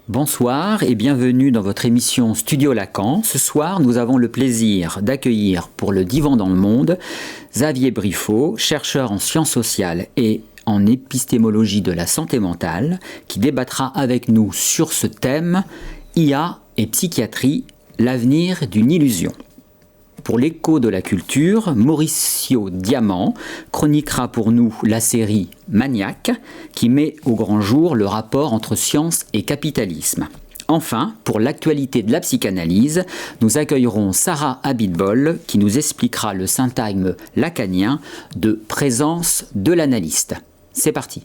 Bonsoir et bienvenue dans votre émission Studio Lacan. Ce soir, nous avons le plaisir d'accueillir pour le Divan dans le Monde Xavier Briffaut, chercheur en sciences sociales et en épistémologie de la santé mentale, qui débattra avec nous sur ce thème IA et psychiatrie, l'avenir d'une illusion. Pour l'écho de la culture, Mauricio Diamant chroniquera pour nous la série Maniaque, qui met au grand jour le rapport entre science et capitalisme. Enfin, pour l'actualité de la psychanalyse, nous accueillerons Sarah Abitbol, qui nous expliquera le syntagme lacanien de présence de l'analyste. C'est parti.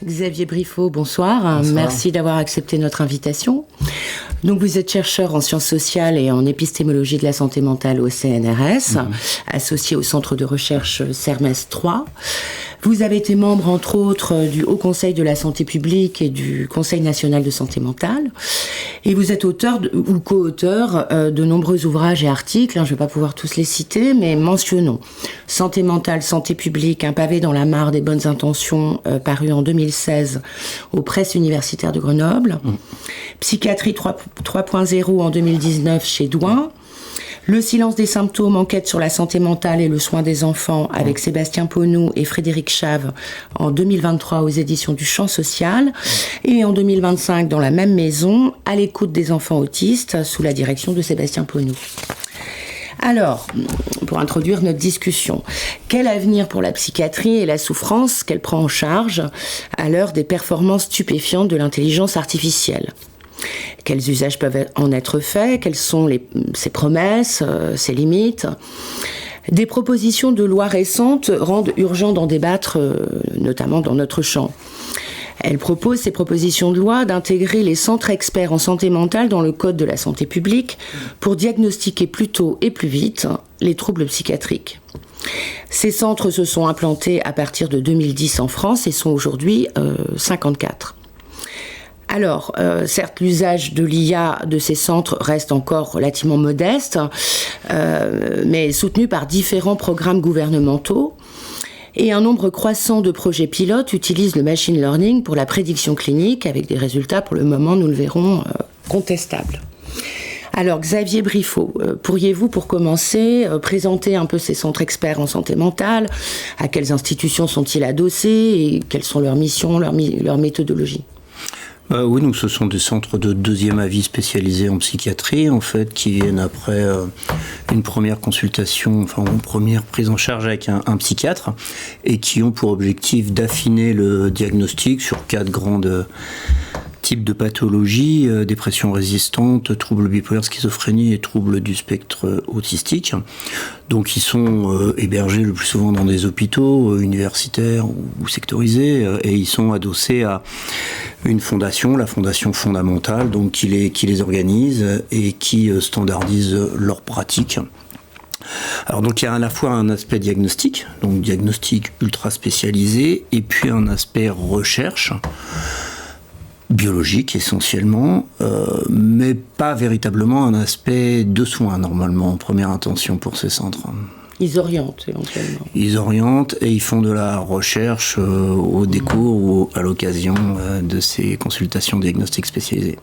Xavier Briffaut, bonsoir. Merci d'avoir accepté notre invitation. Donc, vous êtes chercheur en sciences sociales et en épistémologie de la santé mentale au CNRS, associé au centre de recherche CERMES 3. Vous avez été membre, entre autres, du Haut Conseil de la santé publique et du Conseil national de santé mentale. Et vous êtes auteur ou co-auteur de nombreux ouvrages et articles. Je ne vais pas pouvoir tous les citer, mais mentionnons Santé mentale, santé publique, un pavé dans la mare des bonnes intentions, paru en 2016 aux presses universitaires de Grenoble. Psychiatrie 3.0 en 2019 chez Douin. Le silence des symptômes, enquête sur la santé mentale et le soin des enfants avec Sébastien Paunou et Frédéric Chave en 2023 aux éditions du Champ Social. Et en 2025 dans la même maison, à l'écoute des enfants autistes sous la direction de Sébastien Paunou. Alors, pour introduire notre discussion, quel avenir pour la psychiatrie et la souffrance qu'elle prend en charge à l'heure des performances stupéfiantes de l'intelligence artificielle ? Quels usages peuvent en être faits? Quelles sont ses promesses, ses limites? Des propositions de loi récentes rendent urgent d'en débattre, notamment dans notre champ. Elle propose, ces propositions de loi, d'intégrer les centres experts en santé mentale dans le Code de la santé publique pour diagnostiquer plus tôt et plus vite les troubles psychiatriques. Ces centres se sont implantés à partir de 2010 en France et sont aujourd'hui 54. Alors, certes, l'usage de l'IA de ces centres reste encore relativement modeste, mais soutenu par différents programmes gouvernementaux. Et un nombre croissant de projets pilotes utilisent le machine learning pour la prédiction clinique, avec des résultats, pour le moment, nous le verrons, contestables. Alors, Xavier Briffaut, pourriez-vous, pour commencer, présenter un peu ces centres experts en santé mentale? À quelles institutions sont-ils adossés et quelles sont leurs missions, leur méthodologie? Oui, donc ce sont des centres de deuxième avis spécialisés en psychiatrie, en fait, qui viennent après une première consultation, enfin une première prise en charge avec un psychiatre, et qui ont pour objectif d'affiner le diagnostic sur 4 grandes types de pathologies, dépression résistante, troubles bipolaires, schizophrénie et troubles du spectre autistique. Donc ils sont hébergés le plus souvent dans des hôpitaux universitaires ou sectorisés, et ils sont adossés à une fondation, la Fondation fondamentale, donc qui les organise et qui standardise leurs pratiques. Alors donc il y a à la fois un aspect diagnostic, donc diagnostic ultra spécialisé, et puis un aspect recherche, biologique essentiellement, mais pas véritablement un aspect de soins normalement en première intention pour ces centres. Ils orientent éventuellement. Ils orientent et ils font de la recherche au décours ou à l'occasion de ces consultations diagnostiques spécialisées.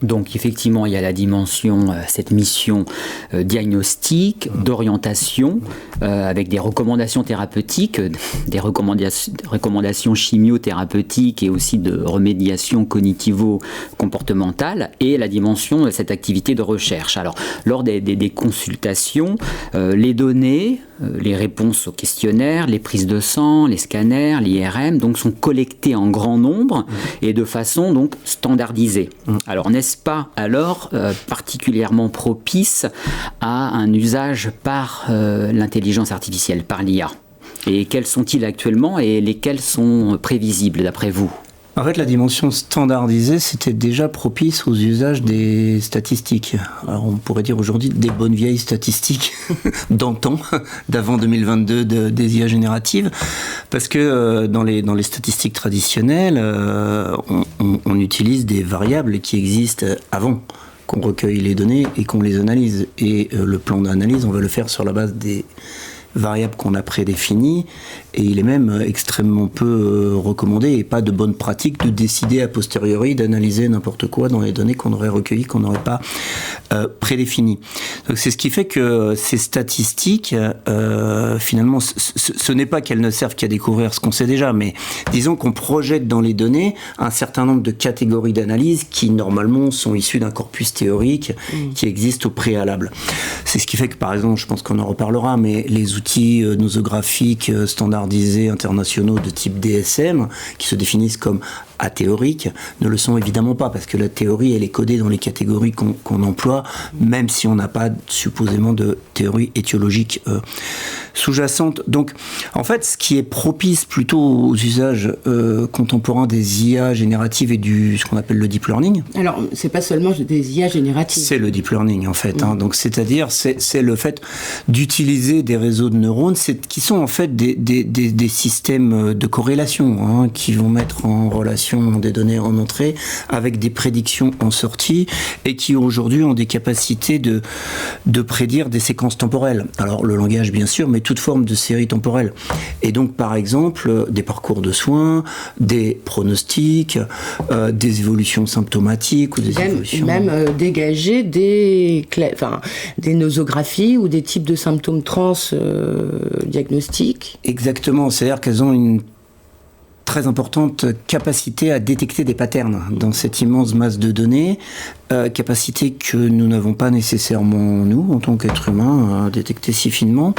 Donc effectivement, il y a la dimension, cette mission diagnostique, d'orientation, avec des recommandations thérapeutiques, des recommandations chimiothérapeutiques et aussi de remédiation cognitivo-comportementale, et la dimension de cette activité de recherche. Alors, lors des consultations, les données, les réponses aux questionnaires, les prises de sang, les scanners, l'IRM, donc sont collectées en grand nombre et de façon donc standardisée. Alors, n'est-ce pas alors particulièrement propice à un usage par l'intelligence artificielle, par l'IA? Et quels sont-ils actuellement et lesquels sont prévisibles d'après vous? En fait, la dimension standardisée, c'était déjà propice aux usages des statistiques. Alors, on pourrait dire aujourd'hui des bonnes vieilles statistiques d'antan, d'avant 2022, des IA génératives, parce que dans les statistiques traditionnelles, on utilise des variables qui existent avant qu'on recueille les données et qu'on les analyse. Et le plan d'analyse, on va le faire sur la base des variables qu'on a prédéfinies, et il est même extrêmement peu recommandé et pas de bonne pratique de décider a posteriori d'analyser n'importe quoi dans les données qu'on aurait recueillies, qu'on n'aurait pas prédéfinies. Donc c'est ce qui fait que ces statistiques, finalement, ce n'est pas qu'elles ne servent qu'à découvrir ce qu'on sait déjà, mais disons qu'on projette dans les données un certain nombre de catégories d'analyse qui normalement sont issues d'un corpus théorique qui existe au préalable. C'est ce qui fait que, par exemple, je pense qu'on en reparlera, mais les outils nosographiques standardisés internationaux de type DSM, qui se définissent comme athéoriques, ne le sont évidemment pas, parce que la théorie, elle est codée dans les catégories qu'on emploie, même si on n'a pas supposément de théorie étiologique sous-jacente. Donc, en fait, ce qui est propice plutôt aux usages contemporains des IA génératives et ce qu'on appelle le deep learning. Alors, c'est pas seulement des IA génératives. C'est le deep learning, en fait. Hein. Donc, c'est-à-dire, c'est le fait d'utiliser des réseaux de neurones, qui sont en fait des systèmes de corrélation, hein, qui vont mettre en relation des données en entrée avec des prédictions en sortie, et qui aujourd'hui ont des capacités de prédire des séquences temporelles. Alors le langage bien sûr, mais toute forme de série temporelle. Et donc par exemple des parcours de soins, des pronostics, des évolutions symptomatiques ou des évolutions... Même dégager des nosographies ou des types de symptômes diagnostiques. Exactement, c'est-à-dire qu'elles ont une très importante capacité à détecter des patterns dans cette immense masse de données, capacité que nous n'avons pas nécessairement, nous, en tant qu'êtres humains, à détecter si finement,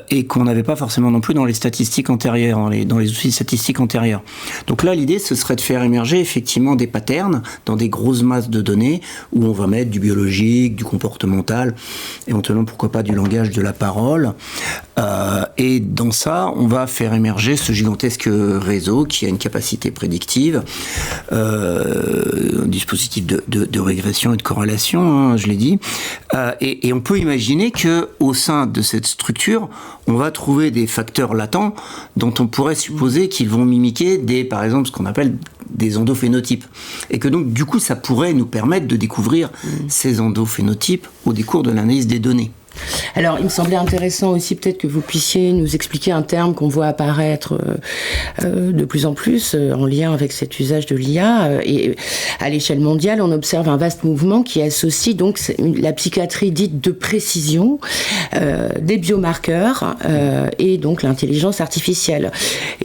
et qu'on n'avait pas forcément non plus dans les statistiques antérieures, dans les outils statistiques antérieurs. Donc là, l'idée, ce serait de faire émerger effectivement des patterns dans des grosses masses de données, où on va mettre du biologique, du comportemental, éventuellement, pourquoi pas, du langage, de la parole, et dans ça, on va faire émerger ce gigantesque réseau qui a une capacité prédictive, un dispositif de régression et de corrélation, hein, je l'ai dit, et on peut imaginer que au sein de cette structure, on va trouver des facteurs latents dont on pourrait supposer qu'ils vont mimiquer par exemple, ce qu'on appelle des endophénotypes, et que donc du coup, ça pourrait nous permettre de découvrir ces endophénotypes au décours de l'analyse des données. Alors, il me semblait intéressant aussi peut-être que vous puissiez nous expliquer un terme qu'on voit apparaître de plus en plus en lien avec cet usage de l'IA. Et à l'échelle mondiale, on observe un vaste mouvement qui associe donc la psychiatrie dite de précision, des biomarqueurs et donc l'intelligence artificielle.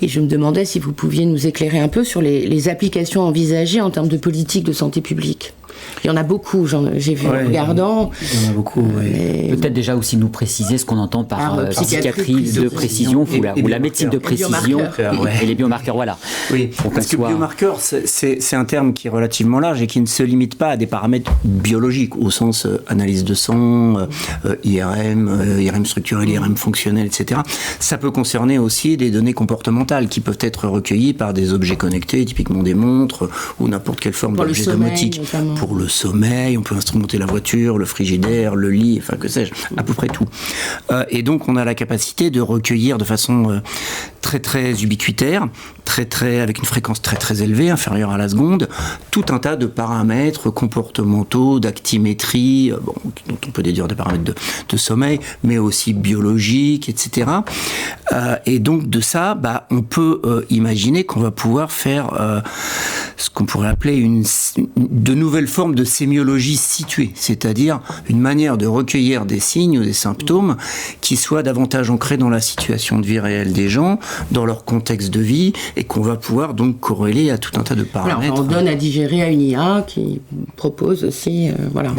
Et je me demandais si vous pouviez nous éclairer un peu sur les applications envisagées en termes de politique de santé publique. Il y en a beaucoup, j'ai vu en regardant. Il y en a beaucoup, oui. Peut-être déjà aussi nous préciser ce qu'on entend par psychiatrie de précision ou la médecine de précision et les biomarqueurs, voilà. Oui, parce que biomarqueur, c'est un terme qui est relativement large et qui ne se limite pas à des paramètres biologiques, au sens analyse de sang, IRM structurel, IRM fonctionnel, etc. Ça peut concerner aussi des données comportementales qui peuvent être recueillies par des objets connectés, typiquement des montres ou n'importe quelle forme d'objet domotique. Pour pour le sommeil, on peut instrumenter la voiture, le frigidaire, le lit, enfin que sais-je, à peu près tout. Et donc on a la capacité de recueillir de façon très très ubiquitaire, avec une fréquence très très élevée, inférieure à la seconde, tout un tas de paramètres comportementaux, d'actimétrie, dont on peut déduire des paramètres de sommeil, mais aussi biologiques, etc. Et donc de ça, on peut imaginer qu'on va pouvoir faire ce qu'on pourrait appeler de nouvelles formes de sémiologie située, c'est-à-dire une manière de recueillir des signes ou des symptômes qui soient davantage ancrés dans la situation de vie réelle des gens, dans leur contexte de vie, et qu'on va pouvoir donc corréler à tout un tas de paramètres. Alors, on donne à digérer à une IA qui propose aussi, voilà.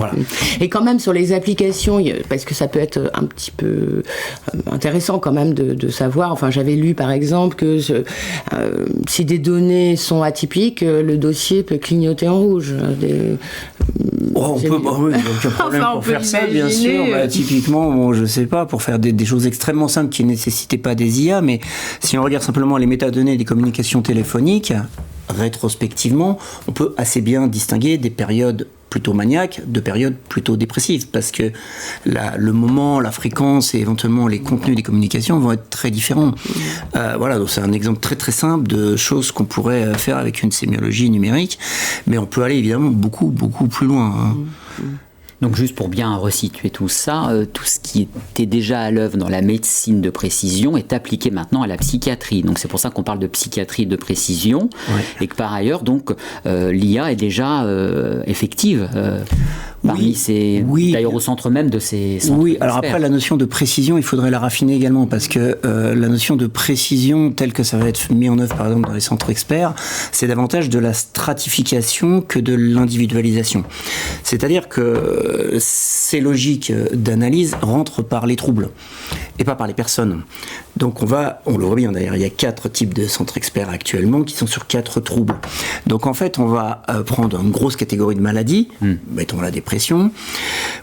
Et quand même sur les applications, parce que ça peut être un petit peu intéressant quand même de savoir, enfin j'avais lu par exemple que si des données sont atypiques, le dossier peut clignoter en rouge. On peut, oui, aucun problème pour faire ça, bien sûr. Typiquement, je sais pas, pour faire des choses extrêmement simples qui ne nécessitaient pas des IA, mais si on regarde simplement les métadonnées des communications téléphoniques, rétrospectivement, on peut assez bien distinguer des périodes plutôt maniaques de périodes plutôt dépressives, parce que le moment, la fréquence et éventuellement les contenus des communications vont être très différents. Donc c'est un exemple très très simple de choses qu'on pourrait faire avec une sémiologie numérique, mais on peut aller évidemment beaucoup beaucoup plus loin. Donc juste pour bien resituer tout ça, tout ce qui était déjà à l'œuvre dans la médecine de précision est appliqué maintenant à la psychiatrie. Donc c'est pour ça qu'on parle de psychiatrie de précision, et que par ailleurs donc l'IA est déjà effective parmi ces, d'ailleurs au centre même de ces centres experts. Alors après la notion de précision, il faudrait la raffiner également, parce que la notion de précision telle que ça va être mis en œuvre par exemple dans les centres experts, c'est davantage de la stratification que de l'individualisation. C'est-à-dire que ces logiques d'analyse rentrent par les troubles et pas par les personnes. Donc on le voit bien d'ailleurs, il y a 4 types de centres experts actuellement qui sont sur 4 troubles. Donc en fait on va prendre une grosse catégorie de maladies, mettons la dépression,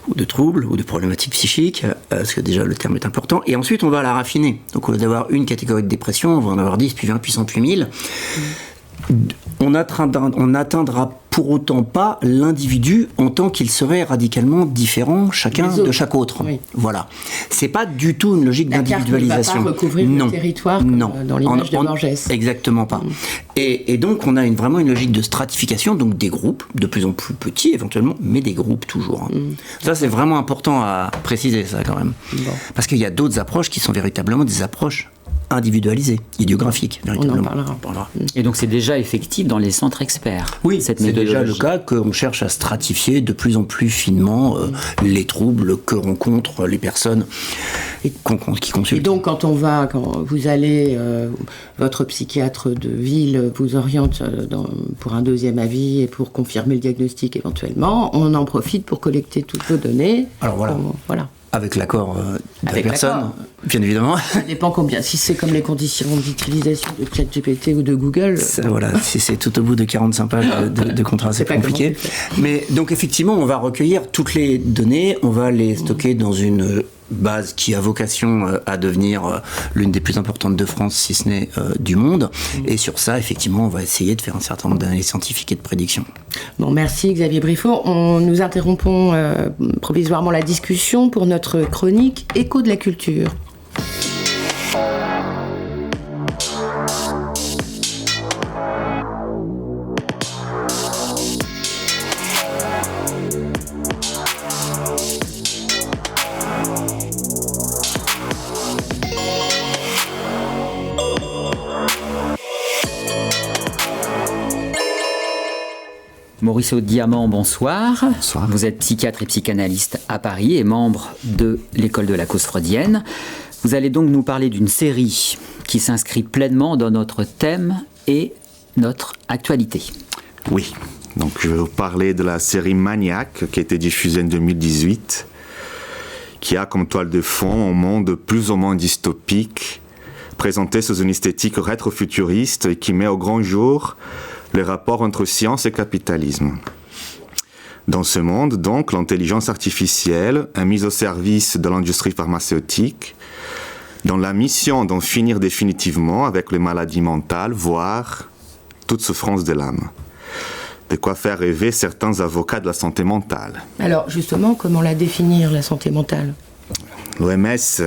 ou de troubles, ou de problématiques psychiques, parce que déjà le terme est important, et ensuite on va la raffiner. Donc au lieu d'avoir une catégorie de dépression, on va en avoir 10, puis 20, puis 100, puis 1000. On n'atteindra pour autant pas l'individu en tant qu'il serait radicalement différent chacun de chaque autre. Oui. Voilà. C'est pas du tout une logique d'individualisation. Ne va pas recouvrir le territoire dans l'image de Borges. Exactement pas. Et donc on a vraiment une logique de stratification, donc des groupes de plus en plus petits éventuellement, mais des groupes toujours. Ça c'est vraiment important à préciser ça quand même. Parce qu'il y a d'autres approches qui sont véritablement des approches individualisé, idiographique, véritablement. On en parlera. Et donc c'est déjà effectif dans les centres experts. Oui, c'est déjà le cas qu'on cherche à stratifier de plus en plus finement les troubles que rencontrent les personnes qui consultent. Et donc quand vous allez, votre psychiatre de ville vous oriente pour un deuxième avis et pour confirmer le diagnostic éventuellement, on en profite pour collecter toutes vos données. Alors voilà. Avec l'accord de la personne, bien évidemment. Ça dépend combien. Si c'est comme les conditions d'utilisation de ChatGPT ou de Google. Si c'est tout au bout de 45 pages de contrat, c'est compliqué. Mais donc effectivement, on va recueillir toutes les données, on va les stocker dans une base qui a vocation à devenir l'une des plus importantes de France, si ce n'est du monde. Et sur ça, effectivement, on va essayer de faire un certain nombre d'analyses scientifiques et de prédictions. Bon, merci Xavier Briffaut. Nous interrompons provisoirement la discussion pour notre chronique Écho de la culture. Maurice Diamant, bonsoir. Bonsoir. Vous êtes psychiatre et psychanalyste à Paris et membre de l'école de la cause freudienne. Vous allez donc nous parler d'une série qui s'inscrit pleinement dans notre thème et notre actualité. Oui, donc je vais vous parler de la série Maniac qui a été diffusée en 2018, qui a comme toile de fond un monde plus ou moins dystopique, présenté sous une esthétique rétrofuturiste et qui met au grand jour les rapports entre science et capitalisme. Dans ce monde, donc, l'intelligence artificielle est mise au service de l'industrie pharmaceutique, dans la mission d'en finir définitivement avec les maladies mentales, voire toute souffrance de l'âme. de quoi faire rêver certains avocats de la santé mentale. Alors justement, comment la définir, la santé mentale ? L'OMS,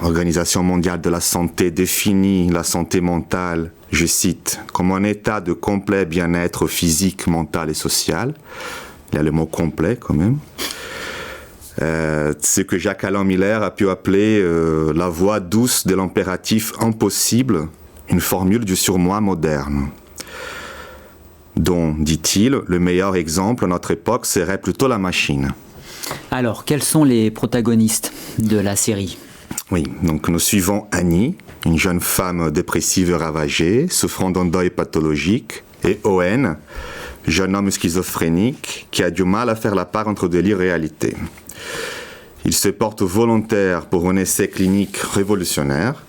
Organisation mondiale de la santé, définit la santé mentale, je cite, comme un état de complet bien-être physique, mental et social. Il y a le mot complet quand même. Ce que Jacques-Alain Miller a pu appeler la voix douce de l'impératif impossible, une formule du surmoi moderne, dont, dit-il, le meilleur exemple à notre époque serait plutôt la machine. Alors, quels sont les protagonistes de la série ? Oui, donc nous suivons Annie, une jeune femme dépressive et ravagée, souffrant d'un deuil pathologique, et Owen, jeune homme schizophrénique, qui a du mal à faire la part entre délire et réalité. Ils se portent volontaires pour un essai clinique révolutionnaire.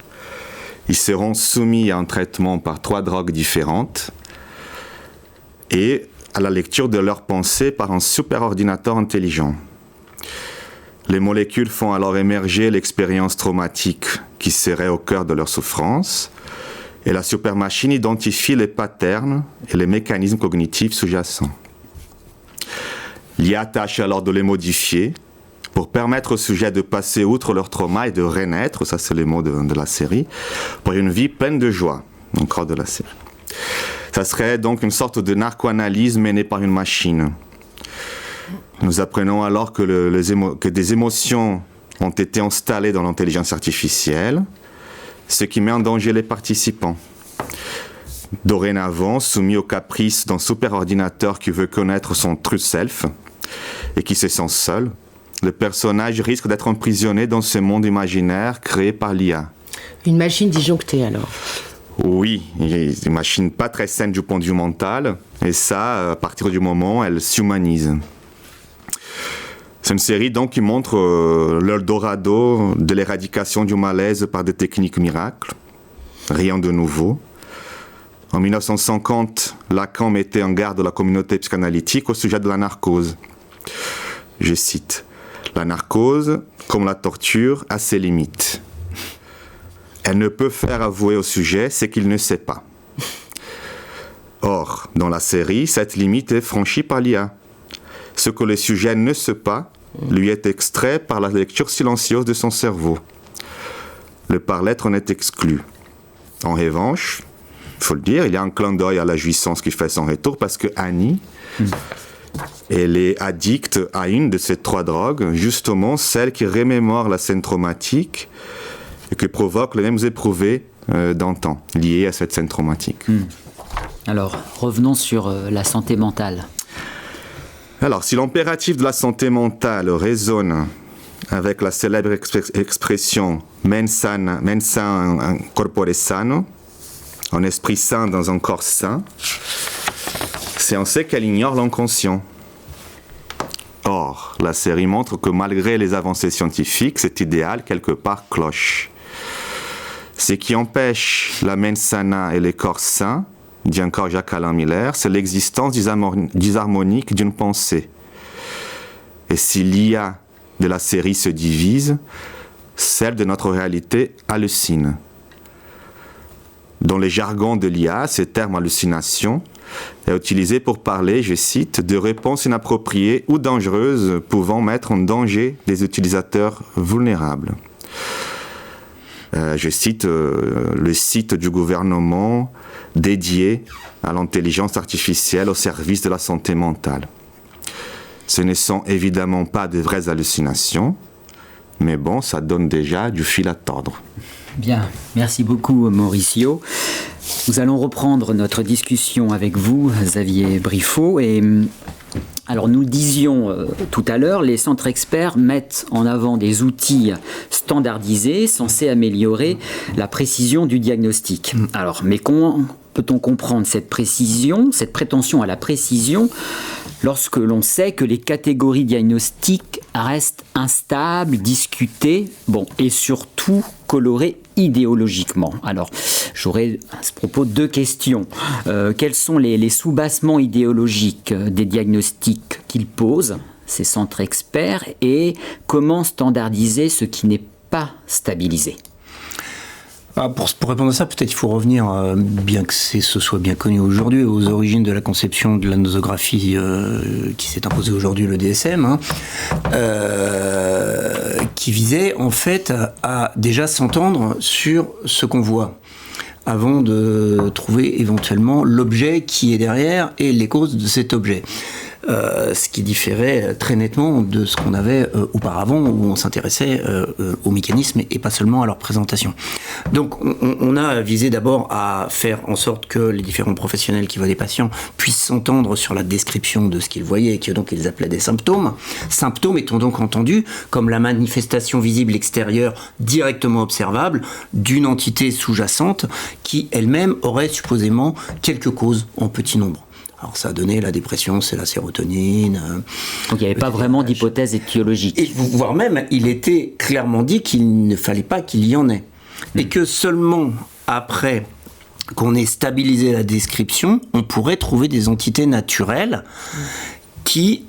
Ils seront soumis à un traitement par 3 drogues différentes et à la lecture de leurs pensées par un superordinateur intelligent. Les molécules font alors émerger l'expérience traumatique qui serait au cœur de leur souffrance, et la supermachine identifie les patterns et les mécanismes cognitifs sous-jacents. L'IA tâche alors de les modifier pour permettre aux sujets de passer outre leur trauma et de renaître, ça c'est les mots de la série, pour une vie pleine de joie, encore de la série. Ça serait donc une sorte de narco-analyse menée par une machine. Nous apprenons alors que des émotions ont été installées dans l'intelligence artificielle, ce qui met en danger les participants. Dorénavant, soumis aux caprices d'un superordinateur qui veut connaître son true self et qui se sent seul, le personnage risque d'être emprisonné dans ce monde imaginaire créé par l'IA. Une machine disjonctée alors ? Oui, une machine pas très saine du point de vue mental, et ça, à partir du moment où elle s'humanise. C'est une série donc qui montre l'Eldorado de l'éradication du malaise par des techniques miracles. Rien de nouveau. En 1950, Lacan mettait en garde la communauté psychanalytique au sujet de la narcose. Je cite, « La narcose, comme la torture, a ses limites. Elle ne peut faire avouer au sujet ce qu'il ne sait pas. » Or, dans la série, cette limite est franchie par l'IA. Ce que le sujet ne sait pas lui est extrait par la lecture silencieuse de son cerveau. Le par-lettre en est exclu. En revanche, il faut le dire, il y a un clin d'œil à la jouissance qui fait son retour parce que Annie, elle est addicte à une de ces 3 drogues, justement celle qui remémore la scène traumatique et qui provoque les mêmes éprouvés d'antan liées à cette scène traumatique. Alors, revenons sur la santé mentale. Alors, si l'impératif de la santé mentale résonne avec la célèbre expression « mens sana in corpore sano », un esprit sain dans un corps sain, c'est on sait qu'elle ignore l'inconscient. Or, la série montre que malgré les avancées scientifiques, cet idéal, quelque part, cloche. Ce qui empêche la mens sana et les corps sains, dit encore Jacques-Alain Miller, c'est l'existence disharmonique d'une pensée. Et si l'IA de la série se divise, celle de notre réalité hallucine. Dans les jargons de l'IA, ce terme hallucination est utilisé pour parler, je cite, de réponses inappropriées ou dangereuses pouvant mettre en danger des utilisateurs vulnérables. Je cite le site du gouvernement dédié à l'intelligence artificielle au service de la santé mentale. Ce ne sont évidemment pas de vraies hallucinations, mais bon, ça donne déjà du fil à tordre. Bien, merci beaucoup Mauricio. Nous allons reprendre notre discussion avec vous, Xavier Briffaut. Et alors nous le disions tout à l'heure, les centres experts mettent en avant des outils standardisés censés améliorer la précision du diagnostic. Alors, mais comment peut-on comprendre cette précision, cette prétention à la précision, lorsque l'on sait que les catégories diagnostiques restent instables, discutées, et surtout colorées idéologiquement. Alors, j'aurais à ce propos 2 questions. Quels sont les sous-bassements idéologiques des diagnostics qu'ils posent, ces centres experts, et comment standardiser ce qui n'est pas stabilisé ? Pour répondre à ça, peut-être il faut revenir, bien que ce soit bien connu aujourd'hui, aux origines de la conception de la nosographie qui s'est imposée aujourd'hui, le DSM, qui visait en fait à déjà s'entendre sur ce qu'on voit, avant de trouver éventuellement l'objet qui est derrière et les causes de cet objet. Ce qui différait très nettement de ce qu'on avait auparavant, où on s'intéressait aux mécanismes et pas seulement à leur présentation. Donc on a visé d'abord à faire en sorte que les différents professionnels qui voient des patients puissent s'entendre sur la description de ce qu'ils voyaient et que donc ils appelaient des symptômes. Symptômes étant donc entendus comme la manifestation visible extérieure directement observable d'une entité sous-jacente qui elle-même aurait supposément quelques causes en petit nombre. Alors ça a donné la dépression, c'est la sérotonine. Donc il n'y avait pas vraiment d'hypothèse étiologique. Et voire même, il était clairement dit qu'il ne fallait pas qu'il y en ait. Et que seulement après qu'on ait stabilisé la description, on pourrait trouver des entités naturelles qui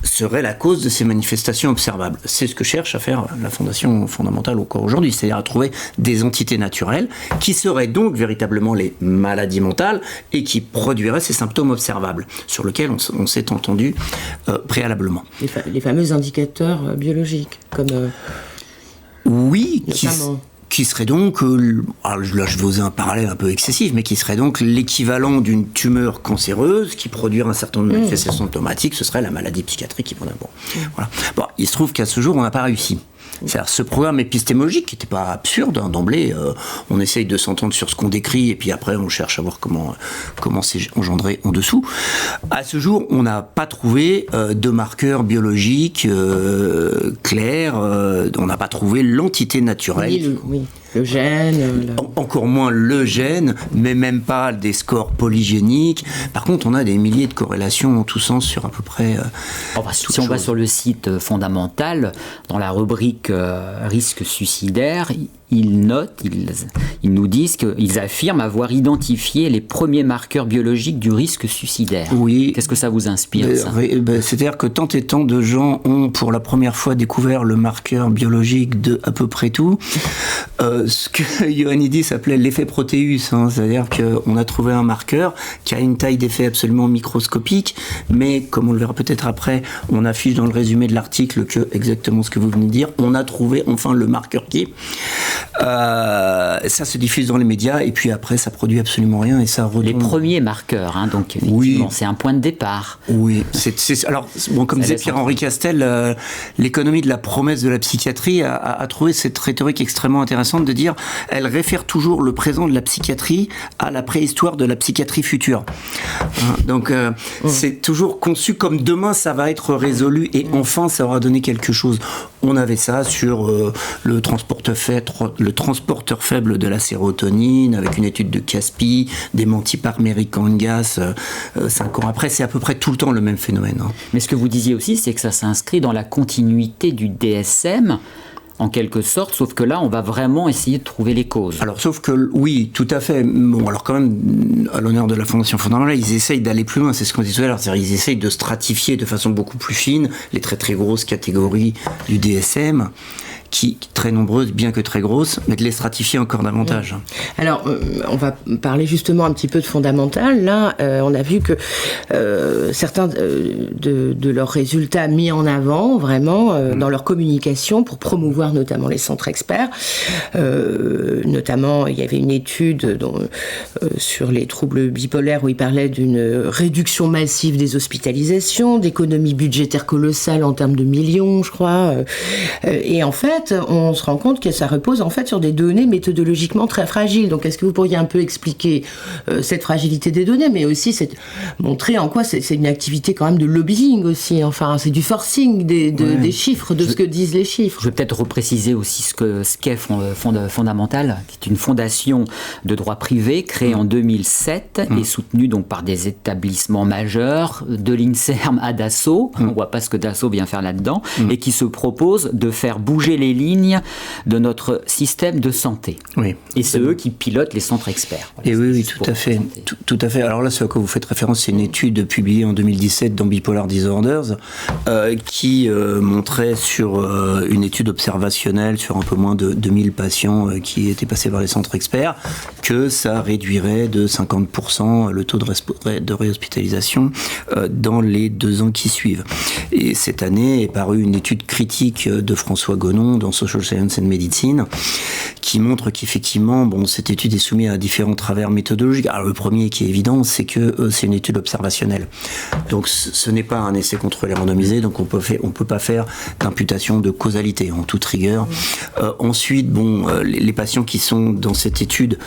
serait la cause de ces manifestations observables. C'est ce que cherche à faire la Fondation fondamentale encore aujourd'hui, c'est-à-dire à trouver des entités naturelles qui seraient donc véritablement les maladies mentales et qui produiraient ces symptômes observables, sur lesquels on s'est entendu préalablement. Les fameux indicateurs biologiques, comme... Oui, qui serait donc, alors là je vais oser un parallèle un peu excessif, mais qui serait donc l'équivalent d'une tumeur cancéreuse qui produirait un certain nombre de manifestations symptomatiques, ce serait la maladie psychiatrique. Voilà. Bon, il se trouve qu'à ce jour, on n'a pas réussi. C'est-à-dire, ce programme épistémologique qui n'était pas absurde, d'emblée, on essaye de s'entendre sur ce qu'on décrit et puis après on cherche à voir comment c'est engendré en dessous. À ce jour, on n'a pas trouvé de marqueurs biologiques clairs, on n'a pas trouvé l'entité naturelle. Oui. Le gène. Encore moins le gène, mais même pas des scores polygéniques. Par contre, on a des milliers de corrélations en tous sens sur à peu près. Si on va sur le site fondamental, dans la rubrique risque suicidaire, ils notent, ils nous disent qu'ils affirment avoir identifié les premiers marqueurs biologiques du risque suicidaire. Oui. Qu'est-ce que ça vous inspire, ça ? C'est-à-dire que tant et tant de gens ont pour la première fois découvert le marqueur biologique de à peu près tout. Ce que Ioannidis appelait l'effet Proteus, c'est-à-dire qu'on a trouvé un marqueur qui a une taille d'effet absolument microscopique, mais comme on le verra peut-être après, on affiche dans le résumé de l'article que exactement ce que vous venez de dire, on a trouvé enfin le marqueur qui. Ça se diffuse dans les médias et puis après ça produit absolument rien et ça retourne. Les premiers marqueurs, donc effectivement, c'est un point de départ. Oui, alors comme disait Pierre-Henri Castel, l'économie de la promesse de la psychiatrie a trouvé cette rhétorique extrêmement intéressante de dire elle réfère toujours le présent de la psychiatrie à la préhistoire de la psychiatrie future. Donc c'est toujours conçu comme demain ça va être résolu et enfin ça aura donné quelque chose. On avait ça sur le transporteur faible de la sérotonine, avec une étude de Caspi, démentie par Mary Kangas 5 ans après. C'est à peu près tout le temps le même phénomène. Mais ce que vous disiez aussi, c'est que ça s'inscrit dans la continuité du DSM, en quelque sorte, sauf que là, on va vraiment essayer de trouver les causes. Alors, sauf que, oui, tout à fait. Bon, alors quand même, à l'honneur de la Fondation fondamentale, ils essayent d'aller plus loin, c'est ce qu'on dit tout à l'heure, c'est-à-dire ils essayent de stratifier de façon beaucoup plus fine les très très grosses catégories du DSM, qui très nombreuses, bien que très grosses, mais de les stratifier encore davantage. Alors, on va parler justement un petit peu de fondamental. Là, on a vu que certains de leurs résultats mis en avant, vraiment, dans leur communication, pour promouvoir notamment les centres experts. Notamment, il y avait une étude sur les troubles bipolaires où il parlait d'une réduction massive des hospitalisations, d'économies budgétaires colossales en termes de millions, je crois. Et en fait, on se rend compte que ça repose en fait sur des données méthodologiquement très fragiles. Donc, est-ce que vous pourriez un peu expliquer cette fragilité des données, mais aussi montrer en quoi c'est une activité quand même de lobbying aussi. Enfin, c'est du forcing des chiffres, de ce que disent les chiffres. Je vais peut-être repréciser aussi ce qu'est Fondamental, qui est une fondation de droit privé créée en 2007 et soutenue donc par des établissements majeurs, de l'INSERM à Dassault. On ne voit pas ce que Dassault vient faire là-dedans, et qui se propose de faire bouger les les lignes de notre système de santé. Oui. Et c'est eux qui pilotent les centres experts. Et oui, tout à fait. Tout à fait. Alors là, ce à quoi vous faites référence, c'est une étude publiée en 2017 dans Bipolar Disorders qui montrait sur une étude observationnelle sur un peu moins de 2000 patients qui étaient passés par les centres experts que ça réduirait de 50% le taux de réhospitalisation dans les 2 ans qui suivent. Et cette année est parue une étude critique de François Gonon dans Social Science and Medicine qui montre qu'effectivement, cette étude est soumise à différents travers méthodologiques. Alors le premier qui est évident, c'est que c'est une étude observationnelle. Donc ce n'est pas un essai contrôlé randomisé, donc on peut pas faire d'imputation de causalité en toute rigueur. Ensuite, les patients qui sont dans cette étude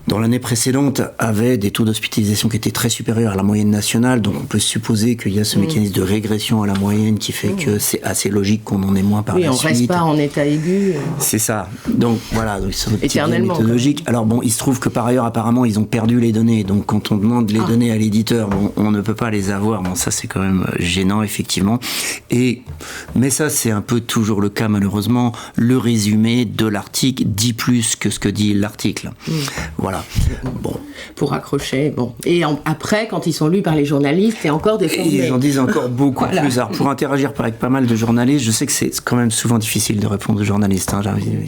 dans l'année précédente, avaient des taux d'hospitalisation qui étaient très supérieurs à la moyenne nationale, donc on peut supposer qu'il y a ce mécanisme de régression à la moyenne qui fait que c'est assez logique qu'on en ait moins par la suite. Oui, on reste pas en état aigu. C'est ça. Donc voilà, c'est un petit biais méthodologique. Alors il se trouve que par ailleurs, apparemment, ils ont perdu les données. Donc quand on demande les données à l'éditeur, on ne peut pas les avoir. Ça c'est quand même gênant, effectivement. Mais ça, c'est un peu toujours le cas, malheureusement. Le résumé de l'article dit plus que ce que dit l'article. Voilà. Pour accrocher. Et après, quand ils sont lus par les journalistes, c'est encore déformé. Ils en disent encore beaucoup plus. Alors, pour interagir avec pas mal de journalistes, je sais que c'est quand même souvent difficile de répondre aux journalistes.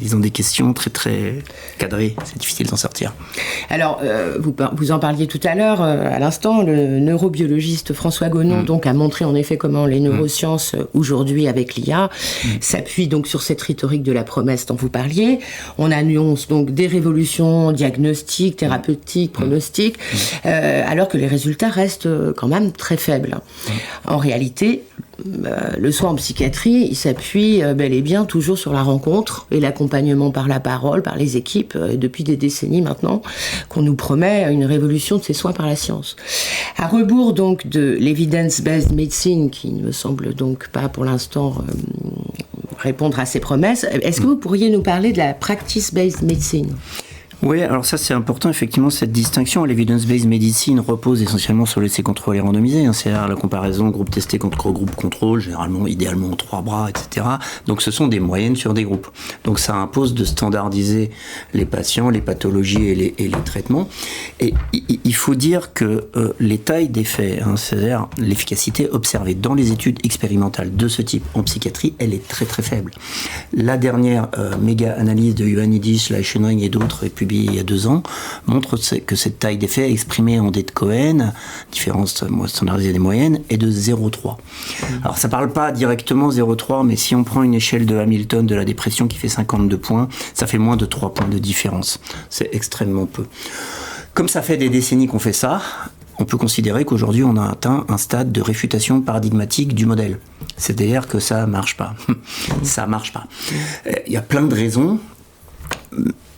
Ils ont des questions très très cadrées. C'est difficile d'en sortir. Alors, vous en parliez tout à l'heure, à l'instant, le neurobiologiste François Gonon donc a montré en effet comment les neurosciences aujourd'hui avec l'IA s'appuient donc sur cette rhétorique de la promesse dont vous parliez. On annonce donc des révolutions diagnostiques, thérapeutiques, pronostiques, alors que les résultats restent quand même très faibles. En réalité, le soin en psychiatrie, il s'appuie bel et bien toujours sur la rencontre et l'accompagnement par la parole, par les équipes, depuis des décennies maintenant, qu'on nous promet une révolution de ces soins par la science. À rebours donc de l'evidence-based medicine, qui ne me semble donc pas pour l'instant répondre à ces promesses, est-ce que vous pourriez nous parler de la practice-based medicine ? Oui, alors ça c'est important, effectivement, cette distinction. L'evidence-based medicine repose essentiellement sur l'essai contrôlé randomisé, c'est-à-dire la comparaison groupe testé contre groupe contrôle, idéalement 3 bras, etc. Donc ce sont des moyennes sur des groupes. Donc ça impose de standardiser les patients, les pathologies et les traitements. Et il faut dire que les tailles d'effet, c'est-à-dire l'efficacité observée dans les études expérimentales de ce type en psychiatrie, elle est très très faible. La dernière méga-analyse de Ioannidis, Leichenring et d'autres, et puis il y a 2 ans, montre que cette taille d'effet exprimée en D de Cohen, différence standardisée des moyennes, est de 0,3. Alors ça parle pas directement 0,3, mais si on prend une échelle de Hamilton de la dépression qui fait 52 points, ça fait moins de 3 points de différence. C'est extrêmement peu. Comme ça fait des décennies qu'on fait ça, on peut considérer qu'aujourd'hui on a atteint un stade de réfutation paradigmatique du modèle. C'est-à-dire que ça marche pas. Ça marche pas. Il y a plein de raisons.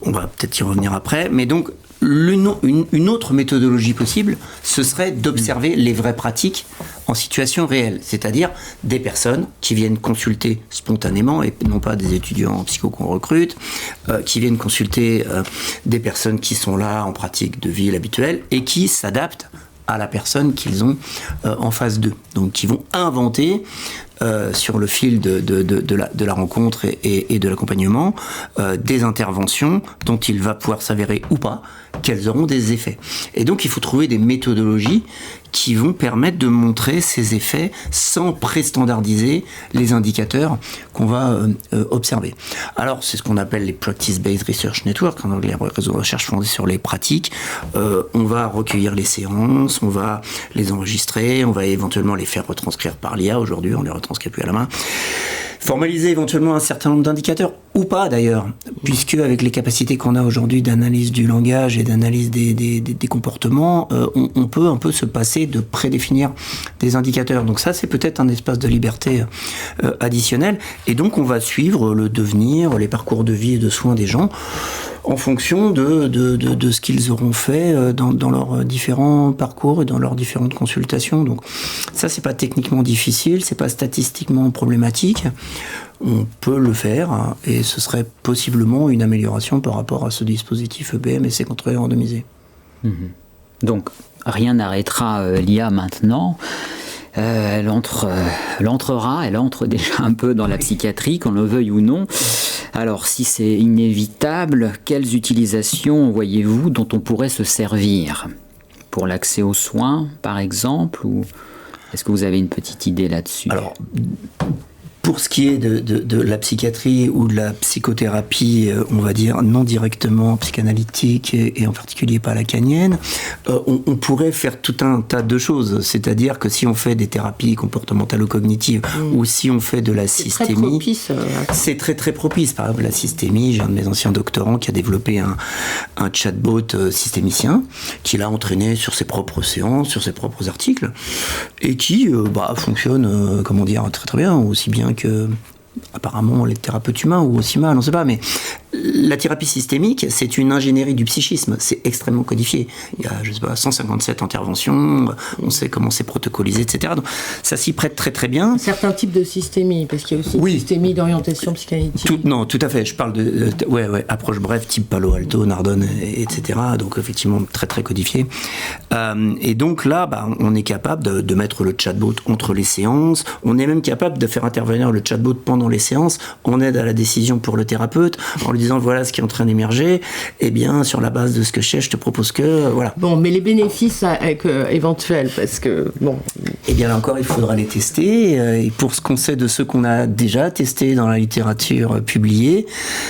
On va peut-être y revenir après, mais donc une autre méthodologie possible, ce serait d'observer les vraies pratiques en situation réelle, c'est-à-dire des personnes qui viennent consulter spontanément, et non pas des étudiants en psycho qu'on recrute, qui viennent consulter des personnes qui sont là en pratique de vie habituelle et qui s'adaptent à la personne qu'ils ont en face d'eux. Donc qui vont inventer sur le fil de la rencontre et de l'accompagnement des interventions dont il va pouvoir s'avérer ou pas qu'elles auront des effets. Et donc il faut trouver des méthodologies qui vont permettre de montrer ces effets sans pré-standardiser les indicateurs qu'on va observer. Alors c'est ce qu'on appelle les Practice-Based Research Network, en anglais, réseau de recherche fondé sur les pratiques. On va recueillir les séances, on va les enregistrer, on va éventuellement les faire retranscrire par l'IA. Aujourd'hui on les retranscrit plus à la main. Formaliser éventuellement un certain nombre d'indicateurs, ou pas d'ailleurs, puisque avec les capacités qu'on a aujourd'hui d'analyse du langage et d'analyse des comportements, on peut un peu se passer de prédéfinir des indicateurs. Donc ça, c'est peut-être un espace de liberté additionnel, et donc on va suivre le devenir, les parcours de vie et de soins des gens, en fonction de ce qu'ils auront fait dans leurs différents parcours et dans leurs différentes consultations. Donc ça, c'est pas techniquement difficile, c'est pas statistiquement problématique. On peut le faire, et ce serait possiblement une amélioration par rapport à ce dispositif EBM et ses contrôles randomisés. Donc rien n'arrêtera l'IA maintenant. Elle entre déjà un peu dans la psychiatrie, qu'on le veuille ou non. Alors, si c'est inévitable, quelles utilisations voyez-vous dont on pourrait se servir ? Pour l'accès aux soins, par exemple, ou est-ce que vous avez une petite idée là-dessus ? Alors, pour ce qui est de la psychiatrie ou de la psychothérapie, on va dire non directement psychanalytique et en particulier pas lacanienne, on pourrait faire tout un tas de choses. C'est-à-dire que si on fait des thérapies comportementalo-cognitives ou si on fait de la systémie, c'est très très propice. Par exemple, la systémie, j'ai un de mes anciens doctorants qui a développé un chatbot systémicien qui l'a entraîné sur ses propres séances, sur ses propres articles et qui fonctionne, très très bien, aussi bien que apparemment les thérapeutes humains ou aussi mal, on ne sait pas, mais la thérapie systémique, c'est une ingénierie du psychisme, c'est extrêmement codifié. Il y a, 157 interventions, on sait comment c'est protocolisé, etc. Donc ça s'y prête très très bien. Certains types de systémie, parce qu'il y a aussi une systémie d'orientation psychanalytique. Tout à fait, je parle de approche brève, type Palo Alto, Nardone, etc. Donc effectivement, très très codifié. Et donc là, on est capable de mettre le chatbot entre les séances, on est même capable de faire intervenir le chatbot pendant les séances, en aide à la décision pour le thérapeute, en lui disant voilà ce qui est en train d'émerger, et bien sur la base de ce que je sais, je te propose que voilà. Bon, mais les bénéfices éventuels, parce que bon. Et bien là encore, il faudra les tester. Et pour ce qu'on sait de ceux qu'on a déjà testés dans la littérature publiée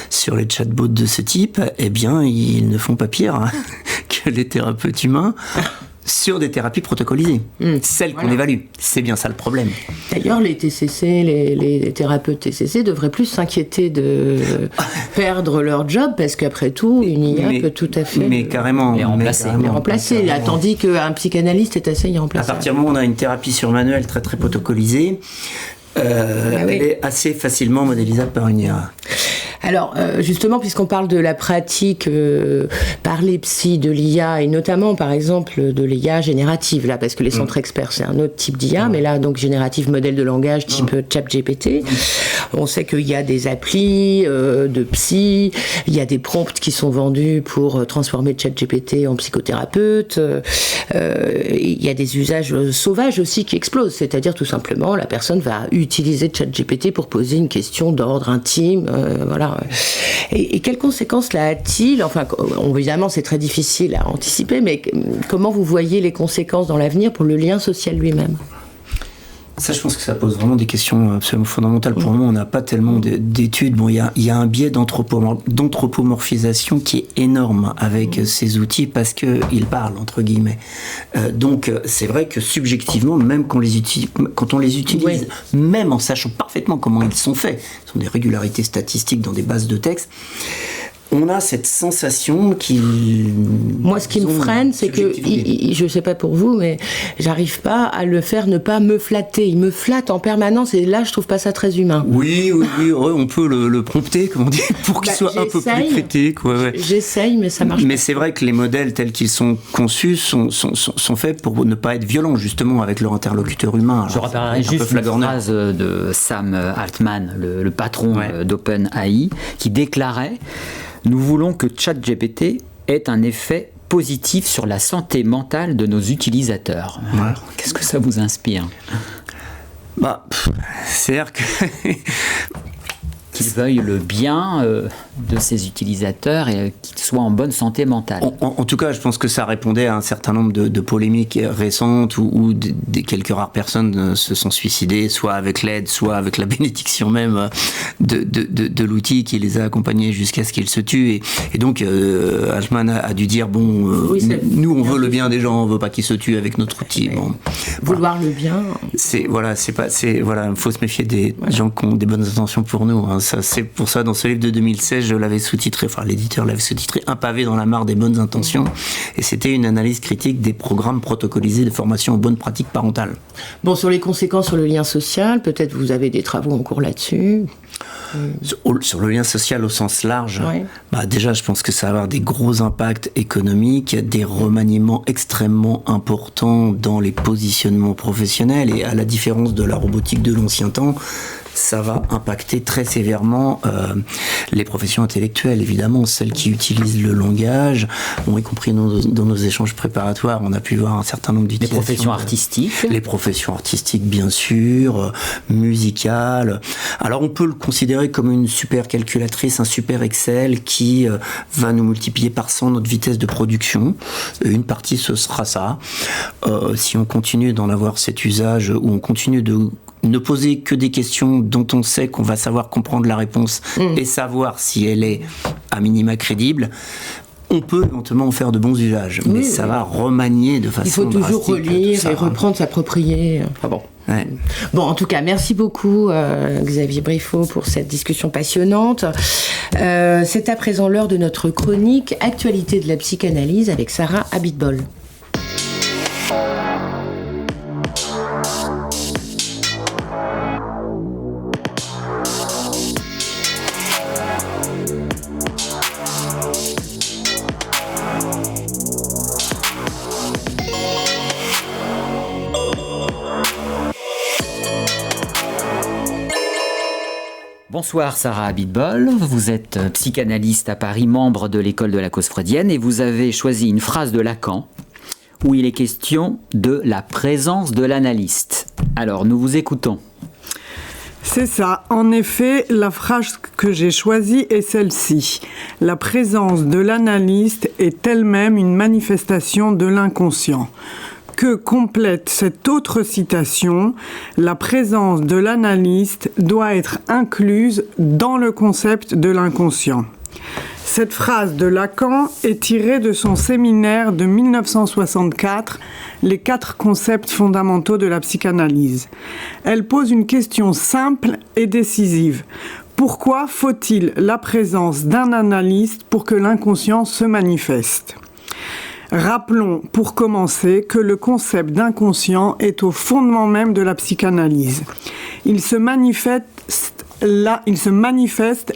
sur les chatbots de ce type, eh bien ils ne font pas pire que les thérapeutes humains. Sur des thérapies protocolisées, celles qu'on évalue. C'est bien ça le problème. D'ailleurs, les TCC, les thérapeutes TCC devraient plus s'inquiéter de perdre leur job, parce qu'après tout, une IA peut tout à fait les remplacer. Tandis qu'un psychanalyste est assez irremplaçable. À partir du moment où on a une thérapie sur manuel très très protocolisée, elle est assez facilement modélisable par une IA. Alors, justement, puisqu'on parle de la pratique par les psys de l'IA, et notamment, par exemple, de l'IA générative, là, parce que les centres experts, c'est un autre type d'IA, mais là, donc, générative modèle de langage type ChatGPT. On sait qu'il y a des applis de psy, il y a des prompts qui sont vendus pour transformer ChatGPT en psychothérapeute, il y a des usages sauvages aussi qui explosent, c'est-à-dire tout simplement, la personne va utiliser ChatGPT pour poser une question d'ordre intime, voilà. Et quelles conséquences cela a-t-il ? Enfin, évidemment, c'est très difficile à anticiper, mais comment vous voyez les conséquences dans l'avenir pour le lien social lui-même ? Ça, je pense que ça pose vraiment des questions absolument fondamentales. Pour le moment, on n'a pas tellement d'études. Bon, il y a un biais d'anthropomorphisation qui est énorme avec ces outils parce qu'ils parlent, entre guillemets. Donc, c'est vrai que subjectivement, même quand on les utilise, même en sachant parfaitement comment ils sont faits, ce sont des régularités statistiques dans des bases de texte, on a cette sensation Moi, ce qui me freine, c'est que, je sais pas pour vous, mais j'arrive pas à le faire ne pas me flatter. Il me flatte en permanence et là, je trouve pas ça très humain. Oui, on peut le prompter, comme on dit, pour qu'il soit un peu plus pété. J'essaye, mais ça marche pas. Mais c'est vrai que les modèles tels qu'ils sont conçus sont faits pour ne pas être violents, justement, avec leur interlocuteur humain. Je rappellerai juste une phrase de Sam Altman, le patron d'OpenAI, qui déclarait: nous voulons que ChatGPT ait un effet positif sur la santé mentale de nos utilisateurs. Ouais. Qu'est-ce que ça vous inspire ? C'est-à-dire que qu'ils veuillent le bien de ses utilisateurs et qu'ils soient en bonne santé mentale. En tout cas, je pense que ça répondait à un certain nombre de polémiques récentes où des quelques rares personnes se sont suicidées, soit avec l'aide, soit avec la bénédiction même de l'outil qui les a accompagnés jusqu'à ce qu'ils se tuent. Et donc, Altman a dû dire, nous, on veut le bien des gens, on veut pas qu'ils se tuent avec notre outil. Bon, vouloir le bien. Il faut se méfier des gens qui ont des bonnes intentions pour nous. Hein. C'est pour ça, dans ce livre de 2016, je l'avais sous-titré, l'éditeur l'avait sous-titré, Un pavé dans la mare des bonnes intentions. Et c'était une analyse critique des programmes protocolisés de formation aux bonnes pratiques parentales. Bon, sur les conséquences sur le lien social, peut-être vous avez des travaux en cours là-dessus. Sur le lien social au sens large, déjà je pense que ça va avoir des gros impacts économiques, des remaniements extrêmement importants dans les positionnements professionnels, et à la différence de la robotique de l'ancien temps, ça va impacter très sévèrement les professions intellectuelles, évidemment, celles qui utilisent le langage, y compris dans nos échanges préparatoires, on a pu voir un certain nombre d'utilisations. Les professions artistiques. Les professions artistiques, bien sûr, musicales. Alors, on peut le considérer comme une super calculatrice, un super Excel qui va nous multiplier par 100 notre vitesse de production. Une partie, ce sera ça. Si on continue d'en avoir cet usage, où on continue de ne poser que des questions dont on sait qu'on va savoir comprendre la réponse et savoir si elle est à minima crédible, on peut éventuellement en faire de bons usages, mais ça va remanier de façon Il faut toujours relire et reprendre, s'approprier. Enfin bon. Ouais. Bon, en tout cas, merci beaucoup Xavier Briffaut pour cette discussion passionnante. C'est à présent l'heure de notre chronique Actualité de la psychanalyse avec Sarah Abitbol. Bonsoir Sarah Abitbol, vous êtes psychanalyste à Paris, membre de l'école de la cause freudienne, et vous avez choisi une phrase de Lacan où il est question de la présence de l'analyste. Alors nous vous écoutons. C'est ça. En effet, la phrase que j'ai choisie est celle-ci. La présence de l'analyste est elle-même une manifestation de l'inconscient. Que complète cette autre citation, la présence de l'analyste doit être incluse dans le concept de l'inconscient. Cette phrase de Lacan est tirée de son séminaire de 1964, Les 4 concepts fondamentaux de la psychanalyse. Elle pose une question simple et décisive. Pourquoi faut-il la présence d'un analyste pour que l'inconscient se manifeste ? Rappelons, pour commencer, que le concept d'inconscient est au fondement même de la psychanalyse. Il se manifeste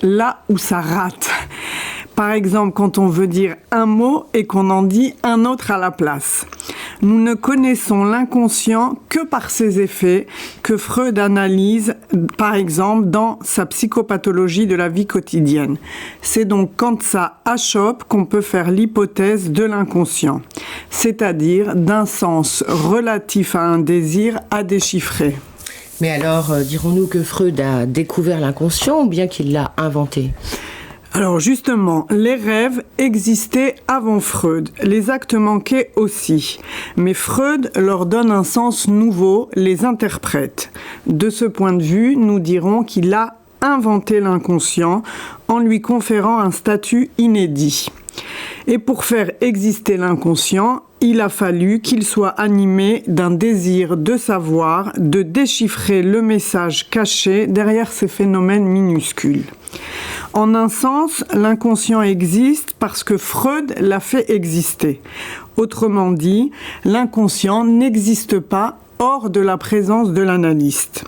là où ça rate. Par exemple, quand on veut dire un mot et qu'on en dit un autre à la place. Nous ne connaissons l'inconscient que par ses effets, que Freud analyse, par exemple, dans sa psychopathologie de la vie quotidienne. C'est donc quand ça achoppe qu'on peut faire l'hypothèse de l'inconscient, c'est-à-dire d'un sens relatif à un désir à déchiffrer. Mais alors, dirons-nous que Freud a découvert l'inconscient ou bien qu'il l'a inventé ? Alors justement, les rêves existaient avant Freud, les actes manqués aussi. Mais Freud leur donne un sens nouveau, les interprète. De ce point de vue, nous dirons qu'il a inventé l'inconscient en lui conférant un statut inédit. Et pour faire exister l'inconscient, il a fallu qu'il soit animé d'un désir de savoir, de déchiffrer le message caché derrière ces phénomènes minuscules. En un sens, l'inconscient existe parce que Freud l'a fait exister. Autrement dit, l'inconscient n'existe pas hors de la présence de l'analyste.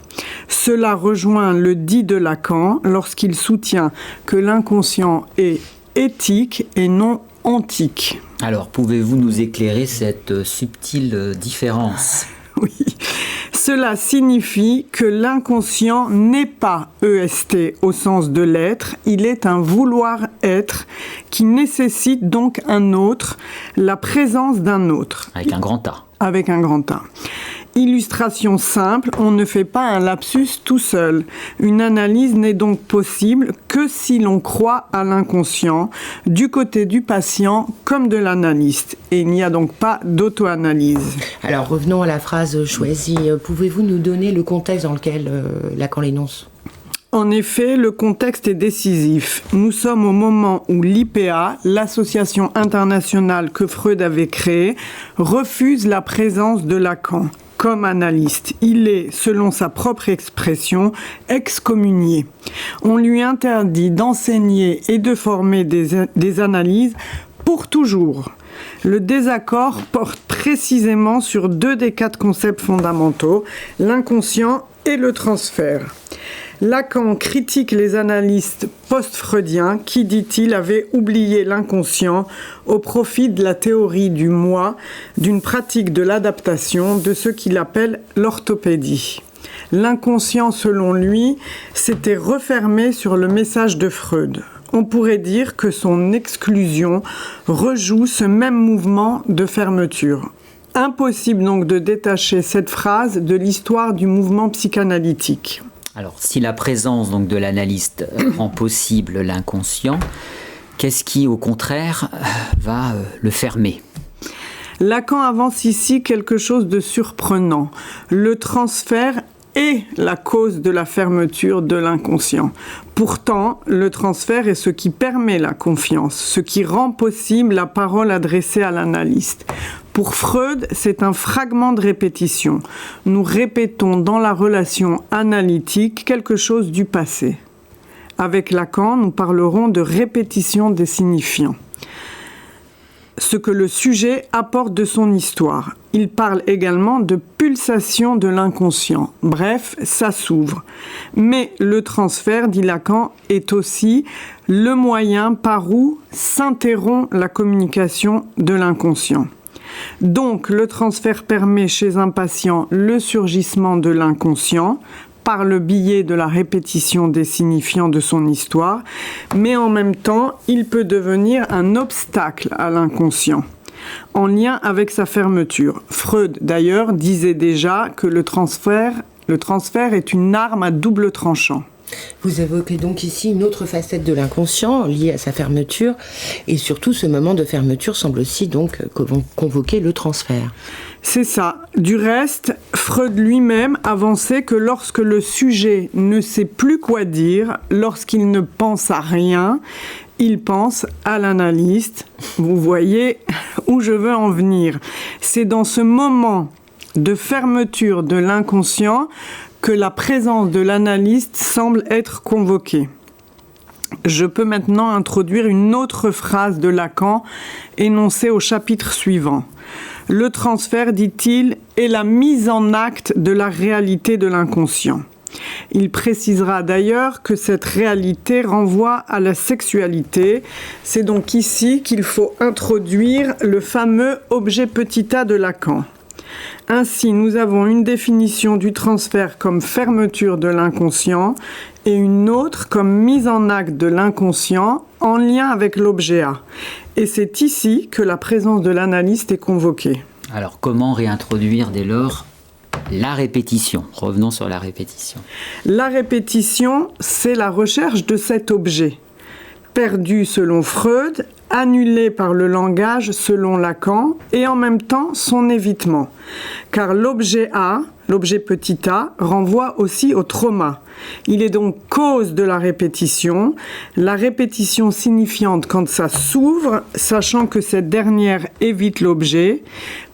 Cela rejoint le dit de Lacan lorsqu'il soutient que l'inconscient est éthique et non ontique. Alors, pouvez-vous nous éclairer cette subtile différence ? Oui. Cela signifie que l'inconscient n'est pas EST au sens de l'être, il est un vouloir-être qui nécessite donc un autre, la présence d'un autre. Avec un grand A. Avec un grand A. Illustration simple, on ne fait pas un lapsus tout seul. Une analyse n'est donc possible que si l'on croit à l'inconscient, du côté du patient comme de l'analyste. Et il n'y a donc pas d'auto-analyse. Alors revenons à la phrase choisie. Pouvez-vous nous donner le contexte dans lequel Lacan l'énonce ? En effet, le contexte est décisif. Nous sommes au moment où l'IPA, l'association internationale que Freud avait créée, refuse la présence de Lacan comme analyste. Il est, selon sa propre expression, excommunié. On lui interdit d'enseigner et de former des analyses pour toujours. Le désaccord porte précisément sur 2 des 4 concepts fondamentaux, l'inconscient et le transfert. Lacan critique les analystes post-freudiens qui, dit-il, avaient oublié l'inconscient au profit de la théorie du moi, d'une pratique de l'adaptation, de ce qu'il appelle l'orthopédie. L'inconscient, selon lui, s'était refermé sur le message de Freud. On pourrait dire que son exclusion rejoue ce même mouvement de fermeture. Impossible donc de détacher cette phrase de l'histoire du mouvement psychanalytique. Alors, si la présence donc, de l'analyste rend possible l'inconscient, qu'est-ce qui, au contraire, va le fermer ? Lacan avance ici quelque chose de surprenant. Le transfert est la cause de la fermeture de l'inconscient. Pourtant, le transfert est ce qui permet la confiance, ce qui rend possible la parole adressée à l'analyste. Pour Freud, c'est un fragment de répétition. Nous répétons dans la relation analytique quelque chose du passé. Avec Lacan, nous parlerons de répétition des signifiants. Ce que le sujet apporte de son histoire. Il parle également de pulsation de l'inconscient. Bref, ça s'ouvre. Mais le transfert, dit Lacan, est aussi le moyen par où s'interrompt la communication de l'inconscient. Donc, le transfert permet chez un patient le surgissement de l'inconscient par le biais de la répétition des signifiants de son histoire, mais en même temps, il peut devenir un obstacle à l'inconscient, en lien avec sa fermeture. Freud, d'ailleurs, disait déjà que le transfert est une arme à double tranchant. Vous évoquez donc ici une autre facette de l'inconscient liée à sa fermeture, et surtout ce moment de fermeture semble aussi donc convoquer le transfert. C'est ça. Du reste, Freud lui-même avançait que lorsque le sujet ne sait plus quoi dire, lorsqu'il ne pense à rien, il pense à l'analyste. Vous voyez où je veux en venir. C'est dans ce moment de fermeture de l'inconscient que la présence de l'analyste semble être convoquée. Je peux maintenant introduire une autre phrase de Lacan énoncée au chapitre suivant. Le transfert, dit-il, est la mise en acte de la réalité de l'inconscient. Il précisera d'ailleurs que cette réalité renvoie à la sexualité. C'est donc ici qu'il faut introduire le fameux objet petit a de Lacan. Ainsi, nous avons une définition du transfert comme fermeture de l'inconscient et une autre comme mise en acte de l'inconscient en lien avec l'objet A. Et c'est ici que la présence de l'analyste est convoquée. Alors, comment réintroduire dès lors la répétition ? Revenons sur la répétition. La répétition, c'est la recherche de cet objet. Perdu selon Freud, annulé par le langage selon Lacan, et en même temps son évitement. Car l'objet A, l'objet petit a, renvoie aussi au trauma. Il est donc cause de la répétition signifiante quand ça s'ouvre, sachant que cette dernière évite l'objet.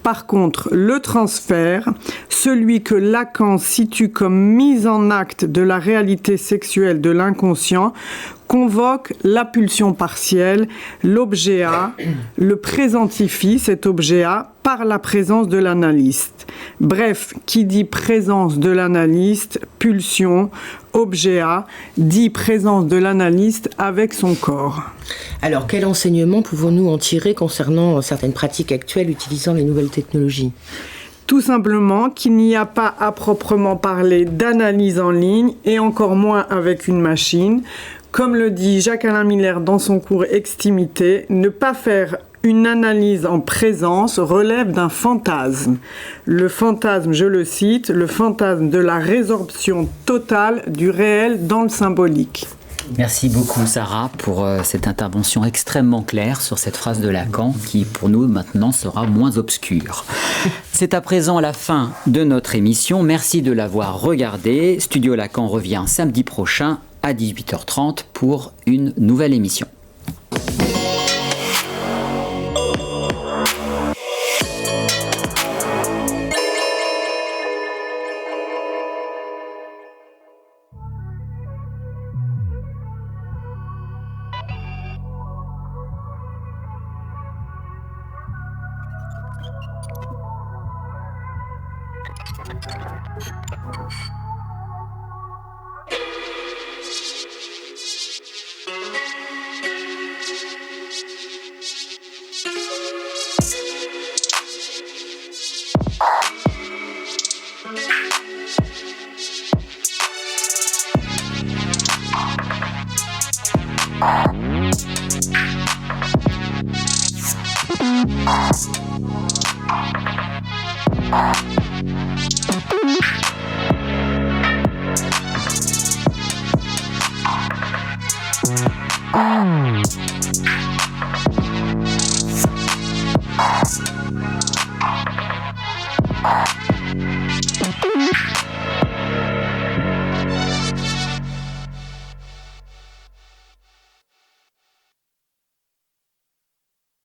Par contre, le transfert, celui que Lacan situe comme mise en acte de la réalité sexuelle de l'inconscient, convoque la pulsion partielle, l'objet A, le présentifie, cet objet A, par la présence de l'analyste. Bref, qui dit présence de l'analyste, pulsion, objet A, dit présence de l'analyste avec son corps. Alors, quel enseignement pouvons-nous en tirer concernant certaines pratiques actuelles utilisant les nouvelles technologies ? Tout simplement qu'il n'y a pas à proprement parler d'analyse en ligne, et encore moins avec une machine. Comme le dit Jacques-Alain Miller dans son cours Extimité, ne pas faire une analyse en présence relève d'un fantasme. Le fantasme, je le cite, le fantasme de la résorption totale du réel dans le symbolique. Merci beaucoup Sarah pour cette intervention extrêmement claire sur cette phrase de Lacan qui pour nous maintenant sera moins obscure. C'est à présent la fin de notre émission. Merci de l'avoir regardée. Studio Lacan revient samedi prochain à 18h30 pour une nouvelle émission.